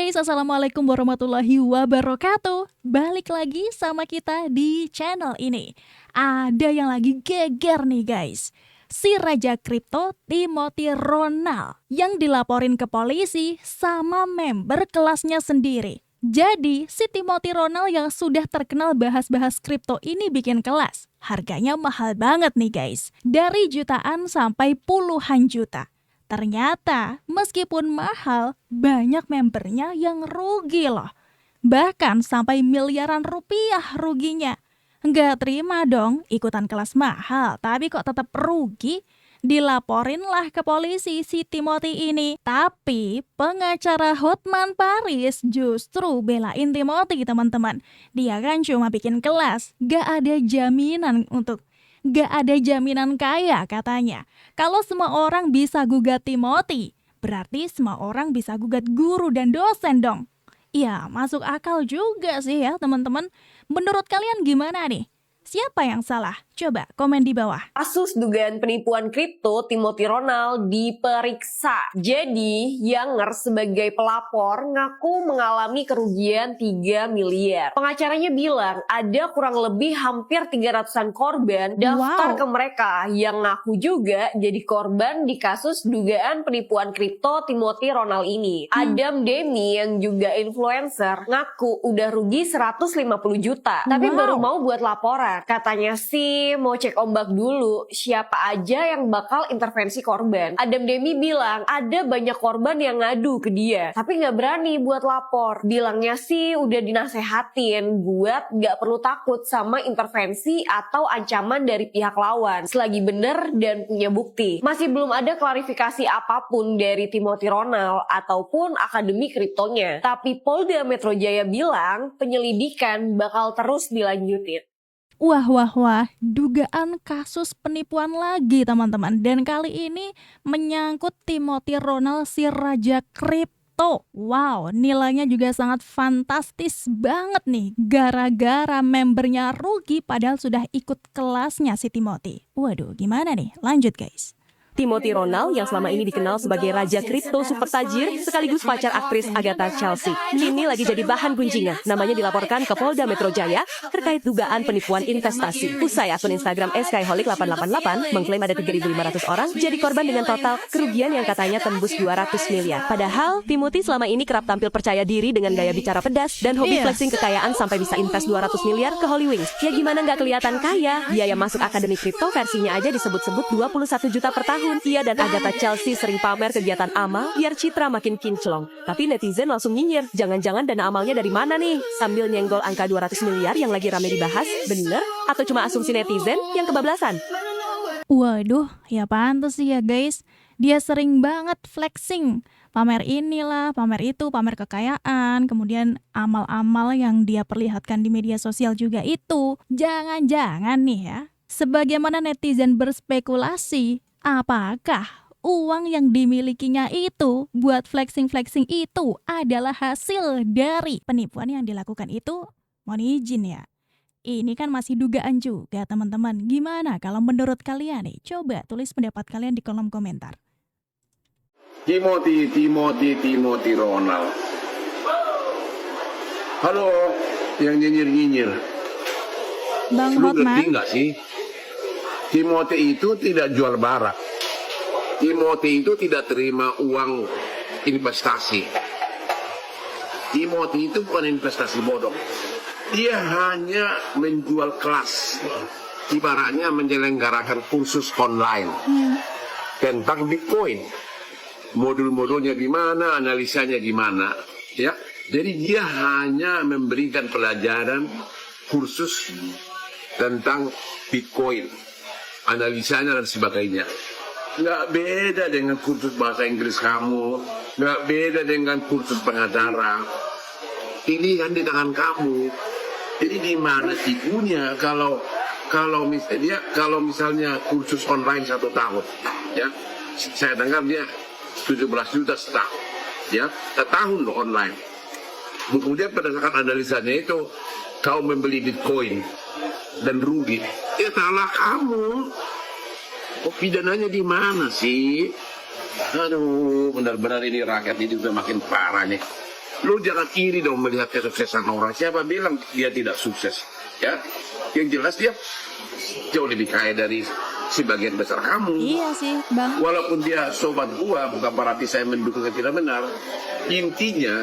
guys, Assalamualaikum warahmatullahi wabarakatuh. Balik lagi sama kita di channel ini. Ada yang lagi geger nih guys. Si Raja Kripto Timothy Ronald yang dilaporin ke polisi sama member kelasnya sendiri. Jadi si Timothy Ronald yang sudah terkenal bahas-bahas kripto ini bikin kelas. Harganya mahal banget nih guys. Dari jutaan sampai puluhan juta. Ternyata meskipun mahal, banyak membernya yang rugi loh. Bahkan sampai miliaran rupiah ruginya. Nggak terima dong ikutan kelas mahal, tapi kok tetap rugi? Dilaporinlah ke polisi si Timothy ini. Tapi pengacara Hotman Paris justru belain Timothy teman-teman. Dia kan cuma bikin kelas, gak ada jaminan kaya katanya. Kalau semua orang bisa gugat Timothy, berarti semua orang bisa gugat guru dan dosen dong. Ya, masuk akal juga sih ya teman-teman. Menurut kalian gimana nih? Siapa yang salah? Coba komen di bawah. Kasus dugaan penipuan kripto Timothy Ronald diperiksa. Jadi, Younger sebagai pelapor ngaku mengalami kerugian 3 miliar. Pengacaranya bilang ada kurang lebih hampir 300-an korban daftar ke mereka yang ngaku juga jadi korban di kasus dugaan penipuan kripto Timothy Ronald ini. Adam Demi yang juga influencer ngaku udah rugi 150 juta. Tapi baru mau buat laporan. Katanya sih mau cek ombak dulu siapa aja yang bakal intervensi korban. Adam Demi bilang ada banyak korban yang ngadu ke dia tapi gak berani buat lapor. Bilangnya sih udah dinasehatin buat gak perlu takut sama intervensi atau ancaman dari pihak lawan selagi bener dan punya bukti. Masih belum ada klarifikasi apapun dari Timothy Ronald ataupun akademi kriptonya. Tapi Polda Metro Jaya bilang penyelidikan bakal terus dilanjutin. Wah, dugaan kasus penipuan lagi teman-teman. Dan kali ini menyangkut Timothy Ronald si Raja Kripto. Wow, nilainya juga sangat fantastis banget nih. Gara-gara membernya rugi padahal sudah ikut kelasnya si Timothy. Waduh, gimana nih? Lanjut guys. Timothy Ronald yang selama ini dikenal sebagai raja kripto super tajir sekaligus pacar aktris Agatha Chelsea kini lagi jadi bahan gunjingan. Namanya dilaporkan ke Polda Metro Jaya terkait dugaan penipuan investasi. Usai akun Instagram skyholic888 mengklaim ada 3.500 orang jadi korban dengan total kerugian yang katanya tembus 200 miliar. Padahal Timothy selama ini kerap tampil percaya diri dengan gaya bicara pedas dan hobi flexing kekayaan sampai bisa invest 200 miliar ke Hollywings. Ya gimana nggak kelihatan kaya? Biaya masuk akademi kripto versinya aja disebut-sebut 21 juta per tahun. Ia dan Agatha Chelsea sering pamer kegiatan amal biar citra makin kinclong. Tapi netizen langsung nyinyir, jangan-jangan dana amalnya dari mana nih? Sambil nyenggol angka 200 miliar yang lagi rame dibahas, bener? Atau cuma asumsi netizen yang kebablasan? Waduh, ya pantas sih ya guys. Dia sering banget flexing. Pamer inilah, pamer itu, pamer kekayaan. Kemudian amal-amal yang dia perlihatkan di media sosial juga itu. Jangan-jangan nih ya, sebagaimana netizen berspekulasi, apakah uang yang dimilikinya itu buat flexing-flexing itu adalah hasil dari penipuan yang dilakukan itu? Mohon izin ya. Ini kan masih dugaan juga teman-teman. Gimana kalau menurut kalian nih? Coba tulis pendapat kalian di kolom komentar. Timothy Ronald. Halo, yang nyinyir-nyinyir. Bang Lu Hotman. ngerti nggak sih? Timothy itu tidak jual barang. Timothy itu tidak terima uang investasi. Timothy itu bukan investasi bodong. Dia hanya menjual kelas. Ibaratnya menyelenggarakan kursus online tentang Bitcoin. Modul-modulnya gimana, analisanya gimana. Ya, jadi dia hanya memberikan pelajaran kursus tentang Bitcoin. Analisanya dan sebagainya. Nggak beda dengan kursus bahasa Inggris kamu, nggak beda dengan kursus pengacara. Ini kan di tangan kamu. Jadi di mana tipunya kalau misalnya kursus online 1 tahun, ya saya dengar dia 17 juta setahun, ya setahun loh online. Kemudian berdasarkan analisanya itu kau membeli Bitcoin dan rugi, ya salah kamu. Oh, pidananya di mana sih? Aduh, benar-benar ini rakyat ini udah makin parah nih. Lu jangan iri dong melihat kesuksesan orang. Siapa bilang dia tidak sukses? Ya, yang jelas dia jauh lebih kaya dari sebagian besar kamu. Iya sih, Bang. Walaupun dia sobat gua, bukan berarti saya mendukung yang tidak benar. Intinya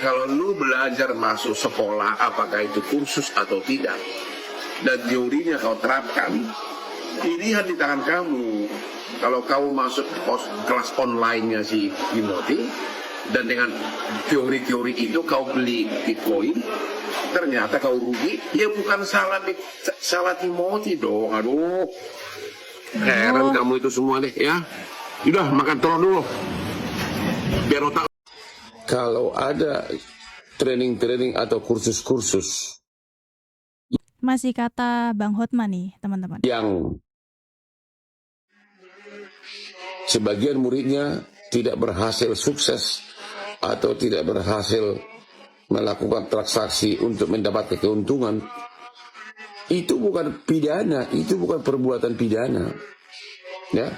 kalau lu belajar masuk sekolah, apakah itu kursus atau tidak, dan teorinya kau terapkan, pilihan di tangan kamu. Kalau kamu masuk kelas online-nya si Timothy, dan dengan teori-teori itu kau beli Bitcoin, ternyata kau rugi, ya bukan salah Timothy dong. Aduh, heran kamu itu semua deh ya. Udah, makan telur dulu biar otak. Kalau ada training atau kursus-kursus Masih kata Bang Hotman nih, teman-teman. yang sebagian muridnya tidak berhasil sukses atau tidak berhasil melakukan transaksi untuk mendapatkan keuntungan, itu bukan pidana, itu bukan perbuatan pidana. Ya.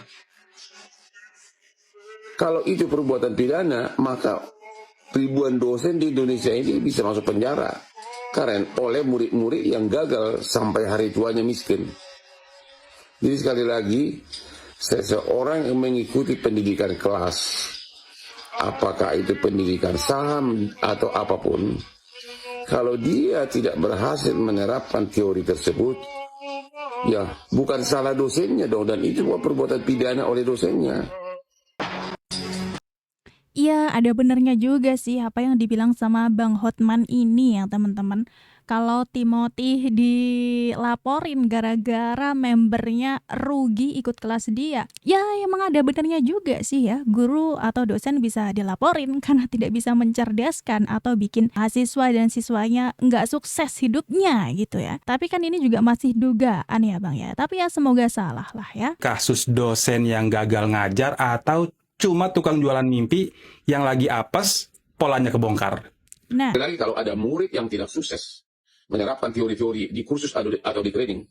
Kalau itu perbuatan pidana, maka ribuan dosen di Indonesia ini bisa masuk penjara karena oleh murid-murid yang gagal sampai hari tuanya miskin. Jadi sekali lagi, seseorang yang mengikuti pendidikan kelas, apakah itu pendidikan saham atau apapun, kalau dia tidak berhasil menerapkan teori tersebut, ya bukan salah dosennya dong, dan itu bukan perbuatan pidana oleh dosennya. Iya, ada benernya juga sih apa yang dibilang sama Bang Hotman ini ya teman-teman. Kalau Timothy dilaporin gara-gara membernya rugi ikut kelas dia. Ya emang ada benernya juga sih ya. Guru atau dosen bisa dilaporin karena tidak bisa mencerdaskan atau bikin mahasiswa dan siswanya nggak sukses hidupnya gitu ya. Tapi kan ini juga masih dugaan ya Bang ya. Tapi ya semoga salah lah ya. Kasus dosen yang gagal ngajar atau cuma tukang jualan mimpi yang lagi apes, polanya kebongkar. Nah, Lagi kalau ada murid yang tidak sukses menerapkan teori-teori di kursus atau di trading,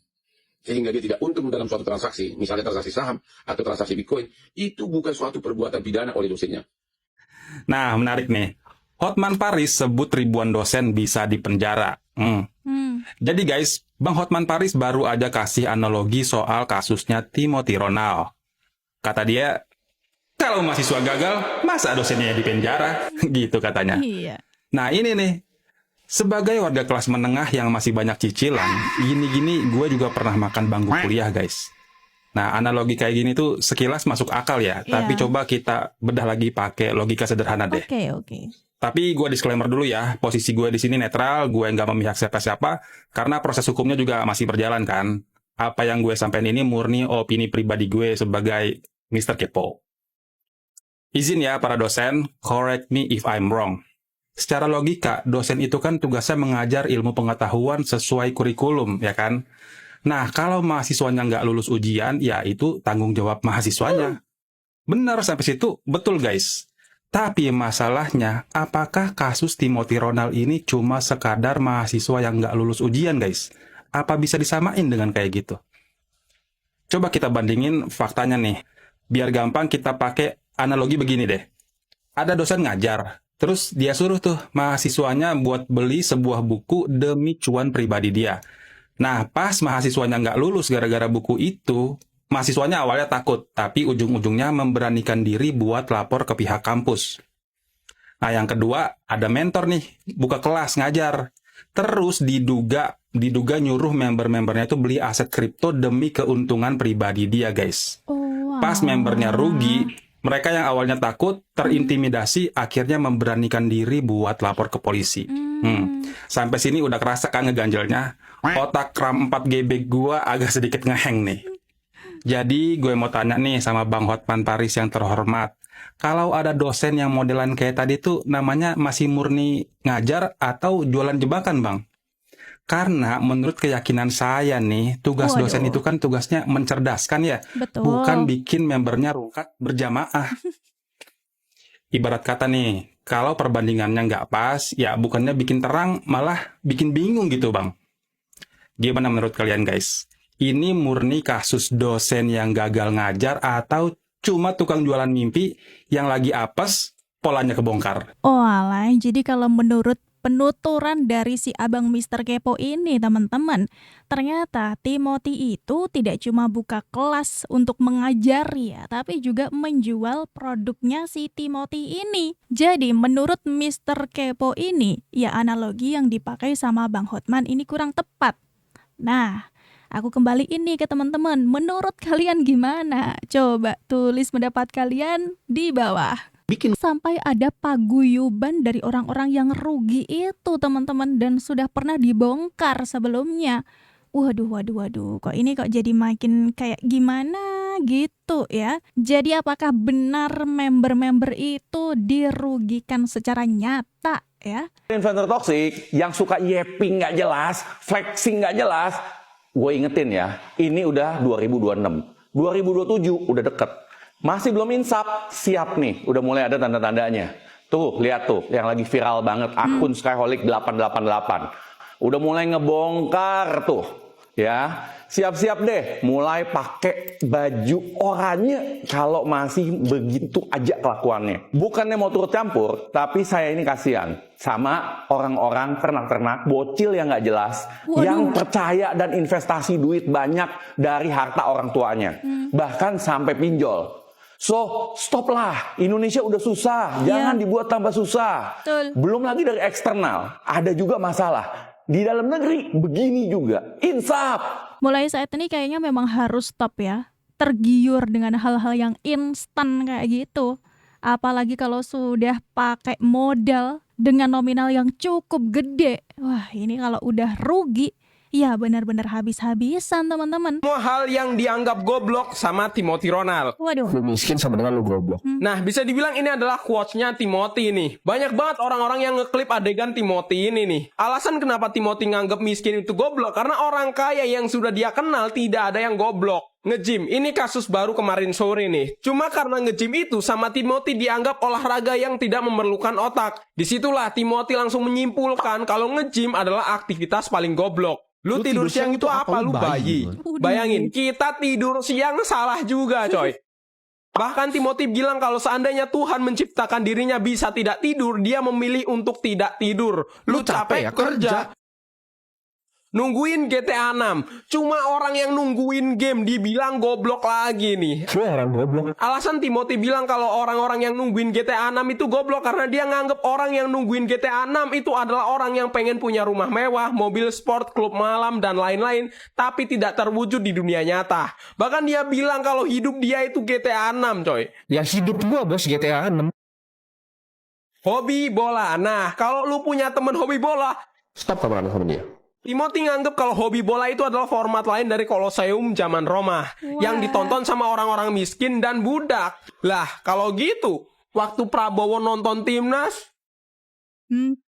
sehingga dia tidak untung dalam suatu transaksi, misalnya transaksi saham atau transaksi Bitcoin, itu bukan suatu perbuatan pidana oleh dosennya. Nah, menarik nih. Hotman Paris sebut ribuan dosen bisa dipenjara. Jadi guys, Bang Hotman Paris baru aja kasih analogi soal kasusnya Timothy Ronald. Kata dia, kalau mahasiswa gagal, masa dosennya dipenjara? Gitu katanya. iya. Nah ini nih, sebagai warga kelas menengah yang masih banyak cicilan, gini-gini gue juga pernah makan bangku kuliah guys. Nah analogi kayak gini tuh sekilas masuk akal ya, tapi coba kita bedah lagi pakai logika sederhana deh. Oke. Tapi gue disclaimer dulu ya, posisi gue di sini netral, gue nggak memihak siapa-siapa, karena proses hukumnya juga masih berjalan kan. Apa yang gue sampaikan ini murni opini pribadi gue sebagai Mr. Kepo. Izin ya para dosen, correct me if I'm wrong. Secara logika, dosen itu kan tugasnya mengajar ilmu pengetahuan sesuai kurikulum, ya kan? Nah, kalau mahasiswanya nggak lulus ujian, ya itu tanggung jawab mahasiswanya. Benar, sampai situ betul guys. Tapi masalahnya, apakah kasus Timothy Ronald ini cuma sekadar mahasiswa yang nggak lulus ujian guys? Apa bisa disamain dengan kayak gitu? Coba kita bandingin faktanya nih. Biar gampang kita pakai analogi begini deh. Ada dosen ngajar, terus dia suruh tuh mahasiswanya buat beli sebuah buku demi cuan pribadi dia. Nah, pas mahasiswanya nggak lulus gara-gara buku itu, mahasiswanya awalnya takut, tapi ujung-ujungnya memberanikan diri buat lapor ke pihak kampus. Nah, yang kedua, ada mentor nih, buka kelas ngajar. Terus diduga nyuruh member-membernya itu beli aset kripto demi keuntungan pribadi dia, guys. Pas membernya rugi, mereka yang awalnya takut, terintimidasi, akhirnya memberanikan diri buat lapor ke polisi. Sampai sini udah kerasa kan ngeganjelnya. Otak RAM 4GB gua agak sedikit ngeheng nih. Jadi gue mau tanya nih sama Bang Hotman Paris yang terhormat. Kalau ada dosen yang modelan kayak tadi tuh namanya masih murni ngajar atau jualan jebakan, Bang? Karena menurut keyakinan saya nih, tugas dosen itu kan tugasnya mencerdaskan ya. Betul. Bukan bikin membernya rungkat berjamaah. Ibarat kata nih, kalau perbandingannya nggak pas, ya bukannya bikin terang, malah bikin bingung gitu, Bang. Gimana menurut kalian, guys? Ini murni kasus dosen yang gagal ngajar atau cuma tukang jualan mimpi yang lagi apes, polanya kebongkar. Oh alah, jadi kalau menurut penuturan dari si abang Mr. Kepo ini teman-teman, ternyata Timothy itu tidak cuma buka kelas untuk mengajari ya, tapi juga menjual produknya si Timothy ini. Jadi menurut Mr. Kepo ini, ya analogi yang dipakai sama Bang Hotman ini kurang tepat. Nah, aku kembali ini ke teman-teman, menurut kalian gimana? Coba tulis pendapat kalian di bawah. Sampai ada paguyuban dari orang-orang yang rugi itu teman-teman dan sudah pernah dibongkar sebelumnya. Waduh, kok ini kok jadi makin kayak gimana gitu ya. Jadi apakah benar member-member itu dirugikan secara nyata ya? Influencer toxic yang suka yapping nggak jelas, flexing nggak jelas, gue ingetin ya, ini udah 2026, 2027 udah deket. Masih belum insaf, siap nih, udah mulai ada tanda-tandanya. Tuh, lihat tuh, yang lagi viral banget, akun Skyholic 888. Udah mulai ngebongkar tuh, ya. Siap-siap deh, mulai pakai baju oranye kalau masih begitu aja kelakuannya. Bukannya mau turut campur, tapi saya ini kasihan sama orang-orang ternak-ternak bocil yang nggak jelas, yang percaya dan investasi duit banyak dari harta orang tuanya, bahkan sampai pinjol. So, stop lah. Indonesia udah susah. Jangan dibuat tambah susah. Betul. Belum lagi dari eksternal. Ada juga masalah. Di dalam negeri, begini juga. Insaf. Mulai saat ini kayaknya memang harus stop ya. Tergiur dengan hal-hal yang instan kayak gitu. Apalagi kalau sudah pakai modal dengan nominal yang cukup gede. Wah, ini kalau udah rugi, ya benar-benar habis-habisan teman-teman. Semua hal yang dianggap goblok sama Timothy Ronald. Waduh. Lu miskin sama dengan lu goblok. Nah, bisa dibilang ini adalah quotes-nya Timothy nih. Banyak banget orang-orang yang ngeklip adegan Timothy ini nih. Alasan kenapa Timothy nganggap miskin itu goblok, karena orang kaya yang sudah dia kenal tidak ada yang goblok. Nge-gym, ini kasus baru kemarin sore nih. Cuma karena nge-gym itu sama Timothy dianggap olahraga yang tidak memerlukan otak. Disitulah Timothy langsung menyimpulkan kalau nge-gym adalah aktivitas paling goblok. Lu tidur siang itu apa? Lu bayi. Bayangin, kita tidur siang salah juga coy. Bahkan Timothy bilang kalau seandainya Tuhan menciptakan dirinya bisa tidak tidur, dia memilih untuk tidak tidur. Lu capek ya kerja. Nungguin GTA 6. Cuma orang yang nungguin game dibilang goblok lagi nih. Lu orang goblok. Alasan Timothy bilang kalau orang-orang yang nungguin GTA 6 itu goblok karena dia nganggep orang yang nungguin GTA 6 itu adalah orang yang pengen punya rumah mewah, mobil sport, klub malam, dan lain-lain, tapi tidak terwujud di dunia nyata. Bahkan dia bilang kalau hidup dia itu GTA 6 coy. Ya hidup gua bos GTA 6. Hobi bola. Nah, kalau lu punya temen hobi bola, Stop kabaran sama dia. Timothy nganggep kalau hobi bola itu adalah format lain dari Kolosseum zaman Roma yang ditonton sama orang-orang miskin dan budak. Lah, kalau gitu, waktu Prabowo nonton timnas,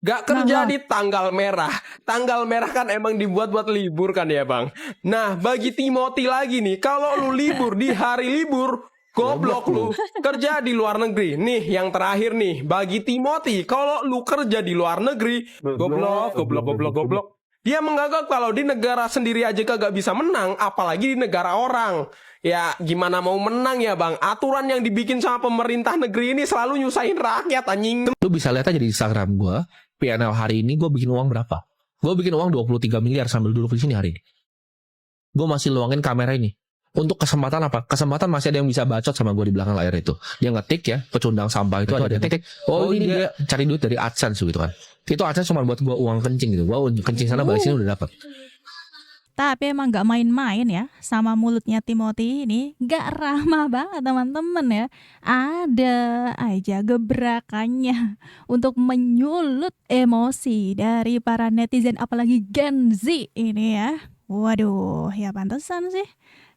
gak kerja di tanggal merah. Tanggal merah kan emang dibuat buat libur kan ya bang. Nah, bagi Timothy lagi nih, kalau lu libur di hari libur, goblok lu. Kerja di luar negeri. Nih, yang terakhir nih, bagi Timothy, kalau lu kerja di luar negeri, goblok. Dia menganggap kalau di negara sendiri aja kagak bisa menang, apalagi di negara orang. Ya, gimana mau menang ya bang? Aturan yang dibikin sama pemerintah negeri ini selalu nyusahin rakyat, anjing. Lu bisa lihat aja di Instagram gue, PNL hari ini gue bikin uang berapa. Gue bikin uang 23 miliar sambil duduk di sini hari ini. Gue masih luangin kamera ini. Untuk kesempatan apa? Kesempatan masih ada yang bisa bacot sama gue di belakang layar itu. Dia ngetik ya, pecundang sampah itu ada yang ngetik. Oh ini dia cari duit dari AdSense gitu kan. Itu AdSense cuma buat gue uang kencing gitu. Gue kencing sana balik sini udah dapet. Tapi emang gak main-main ya sama mulutnya Timothy ini. Gak ramah banget teman-teman ya. Ada aja gebrakannya untuk menyulut emosi dari para netizen, apalagi Gen Z ini ya. Waduh, ya pantesan sih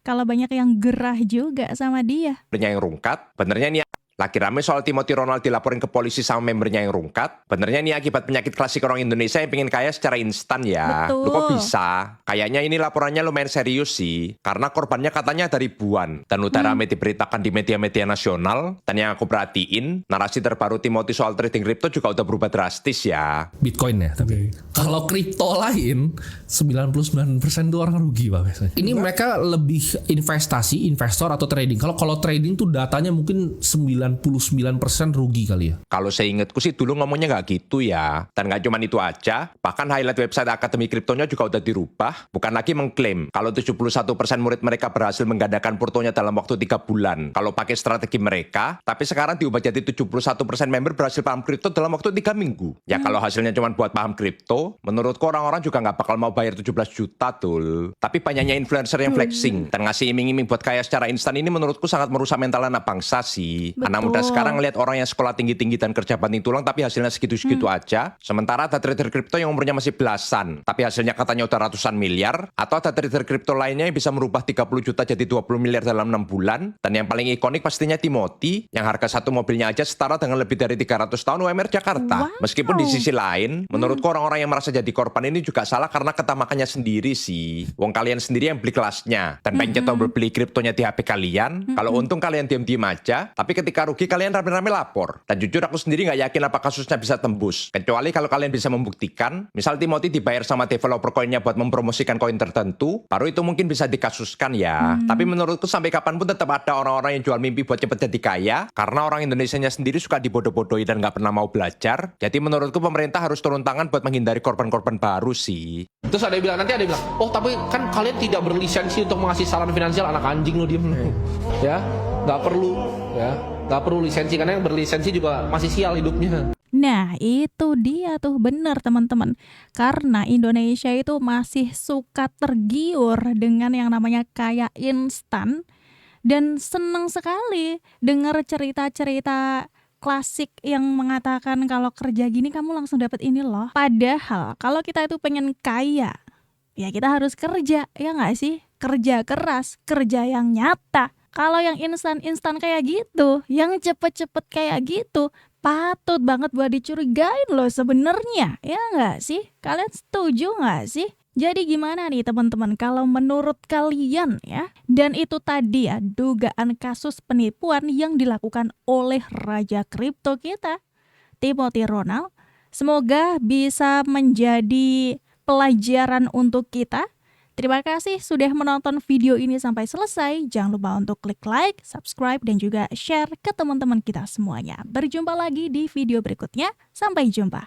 kalau banyak yang gerah juga sama dia. Membernya yang rungkat, benernya nih lagi rame soal Timothy Ronald dilaporin ke polisi sama membernya yang rungkat. Benernya nih akibat penyakit klasik orang Indonesia yang pengen kaya secara instan ya. Betul. Lu kok bisa? Kayaknya ini laporannya lumayan serius sih. Karena korbannya katanya ada ribuan. Dan udah rame diberitakan di media-media nasional. Dan yang aku perhatiin, narasi terbaru Timothy soal trading crypto juga udah berubah drastis ya. Bitcoin ya tapi. Kalau kripto lain 99% itu orang rugi Pak biasanya. Ini mereka lebih investor atau trading. Kalau trading tuh datanya mungkin 99 99% rugi kali ya. Kalau seingatku sih dulu ngomongnya nggak gitu ya. Dan nggak cuma itu aja, bahkan highlight website Akademi Kriptonya juga udah dirubah. Bukan lagi mengklaim kalau 71% murid mereka berhasil menggandakan portonya dalam waktu 3 bulan. Kalau pakai strategi mereka, tapi sekarang diubah jadi 71% member berhasil paham kripto dalam waktu 3 minggu. Ya kalau hasilnya cuma buat paham kripto, menurutku orang-orang juga nggak bakal mau bayar 17 juta tuh. Tapi banyaknya influencer yang flexing dan ngasih iming-iming buat kaya secara instan ini menurutku sangat merusak mental anak bangsa sih. Anak muda sekarang ngeliat orang yang sekolah tinggi-tinggi dan kerja banting tulang tapi hasilnya segitu-segitu aja. Sementara ada trader kripto yang umurnya masih belasan, tapi hasilnya katanya udah ratusan miliar. Atau ada trader kripto lainnya yang bisa merubah 30 juta jadi 20 miliar dalam 6 bulan. Dan yang paling ikonik pastinya Timothy, yang harga satu mobilnya aja setara dengan lebih dari 300 tahun UMR Jakarta. Meskipun di sisi lain, menurutku orang-orang yang merasa jadi korban ini juga salah karena ketamakannya sendiri sih. Wong kalian sendiri yang beli kelasnya dan pencet tombol beli kriptonya di HP kalian. Kalau untung kalian diam-diam aja, tapi ketika rugi kalian rame-rame lapor. Dan jujur aku sendiri nggak yakin apa kasusnya bisa tembus. Kecuali kalau kalian bisa membuktikan, misal Timothy dibayar sama developer koinnya buat mempromosikan koin tertentu, baru itu mungkin bisa dikasuskan ya. Tapi menurutku sampai kapanpun tetap ada orang-orang yang jual mimpi buat cepet jadi kaya, karena orang Indonesianya sendiri suka dibodoh-bodohi dan nggak pernah mau belajar. Jadi menurutku pemerintah harus turun tangan buat menghindari korban-korban baru sih. Terus ada yang bilang, nanti ada yang bilang, oh tapi kan kalian tidak berlisensi untuk mengasih saran finansial. Anak anjing lo, diem lo. Ya, nggak perlu, ya, nggak perlu lisensi, karena yang berlisensi juga masih sial hidupnya. Nah, itu dia tuh, benar teman-teman. Karena Indonesia itu masih suka tergiur dengan yang namanya kaya instan. Dan seneng sekali dengar cerita-cerita klasik yang mengatakan kalau kerja gini kamu langsung dapat ini loh. Padahal kalau kita itu pengen kaya, ya kita harus kerja, ya nggak sih? Kerja keras, kerja yang nyata. Kalau yang instan-instan kayak gitu, yang cepet-cepet kayak gitu, patut banget buat dicurigain loh sebenarnya, ya nggak sih? Kalian setuju nggak sih? Jadi gimana nih teman-teman kalau menurut kalian ya? Dan itu tadi ya dugaan kasus penipuan yang dilakukan oleh Raja Kripto kita, Timothy Ronald. Semoga bisa menjadi pelajaran untuk kita. Terima kasih sudah menonton video ini sampai selesai. Jangan lupa untuk klik like, subscribe, dan juga share ke teman-teman kita semuanya. Berjumpa lagi di video berikutnya. Sampai jumpa.